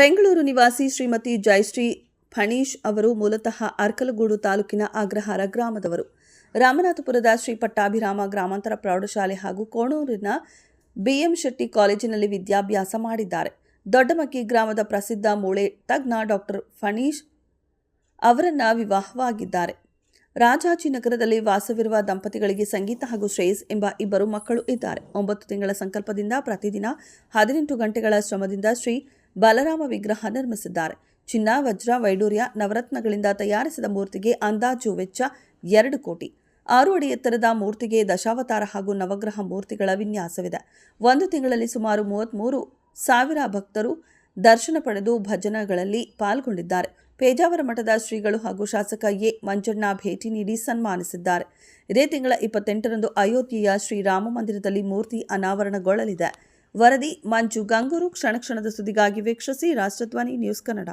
ಬೆಂಗಳೂರು ನಿವಾಸಿ ಶ್ರೀಮತಿ ಜಯಶ್ರೀ ಫಣೀಶ್ ಅವರು ಮೂಲತಃ ಅರ್ಕಲಗೂಡು ತಾಲೂಕಿನ ಅಗ್ರಹಾರ ಗ್ರಾಮದವರು. ರಾಮನಾಥಪುರದ ಶ್ರೀ ಪಟ್ಟಾಭಿರಾಮ ಗ್ರಾಮಾಂತರ ಪ್ರೌಢಶಾಲೆ ಹಾಗೂ ಕೋಣೂರಿನ ಬಿಎಂ ಶೆಟ್ಟಿ ಕಾಲೇಜಿನಲ್ಲಿ ವಿದ್ಯಾಭ್ಯಾಸ ಮಾಡಿದ್ದಾರೆ. ದೊಡ್ಡಮಕ್ಕಿ ಗ್ರಾಮದ ಪ್ರಸಿದ್ಧ ಮೂಳೆ ತಜ್ಞ ಡಾಕ್ಟರ್ ಫಣೀಶ್ ಅವರನ್ನ ವಿವಾಹವಾಗಿದ್ದಾರೆ. ರಾಜಾಜಿನಗರದಲ್ಲಿ ವಾಸವಿರುವ ದಂಪತಿಗಳಿಗೆ ಸಂಗೀತ ಹಾಗೂ ಶ್ರೇಯಸ್ ಎಂಬ ಇಬ್ಬರು ಮಕ್ಕಳು ಇದ್ದಾರೆ. 9 ತಿಂಗಳ ಸಂಕಲ್ಪದಿಂದ ಪ್ರತಿದಿನ 18 ಗಂಟೆಗಳ ಶ್ರಮದಿಂದ ಶ್ರೀ ಬಲರಾಮ ವಿಗ್ರಹ ನಿರ್ಮಿಸಿದ್ದಾರೆ. ಚಿನ್ನ, ವಜ್ರ, ವೈಡೂರ್ಯ, ನವರತ್ನಗಳಿಂದ ತಯಾರಿಸಿದ ಮೂರ್ತಿಗೆ ಅಂದಾಜು ವೆಚ್ಚ 2 ಕೋಟಿ. 6 ಅಡಿ ಎತ್ತರದ ಮೂರ್ತಿಗೆ ದಶಾವತಾರ ಹಾಗೂ ನವಗ್ರಹ ಮೂರ್ತಿಗಳ ವಿನ್ಯಾಸವಿದೆ. 1 ತಿಂಗಳಲ್ಲಿ ಸುಮಾರು 33,000 ಭಕ್ತರು ದರ್ಶನ ಪಡೆದು ಭಜನೆಗಳಲ್ಲಿ ಪಾಲ್ಗೊಂಡಿದ್ದಾರೆ. ಪೇಜಾವರ ಮಠದ ಶ್ರೀಗಳು ಹಾಗೂ ಶಾಸಕ ಎ. ಮಂಜಣ್ಣ ಭೇಟಿ ನೀಡಿ ಸನ್ಮಾನಿಸಿದ್ದಾರೆ. ಇದೇ ತಿಂಗಳ 28ರಂದು ಅಯೋಧ್ಯೆಯ ಶ್ರೀರಾಮ ಮಂದಿರದಲ್ಲಿ ಮೂರ್ತಿ ಅನಾವರಣಗೊಳ್ಳಲಿದೆ. ವರದಿ ಮಂಜು ಗಂಗೂರು. ಕ್ಷಣ ಕ್ಷಣದ ಸುದ್ದಿಗಾಗಿ ವೀಕ್ಷಿಸಿ ರಾಷ್ಟ್ರಧ್ವನಿ ನ್ಯೂಸ್ ಕನ್ನಡ.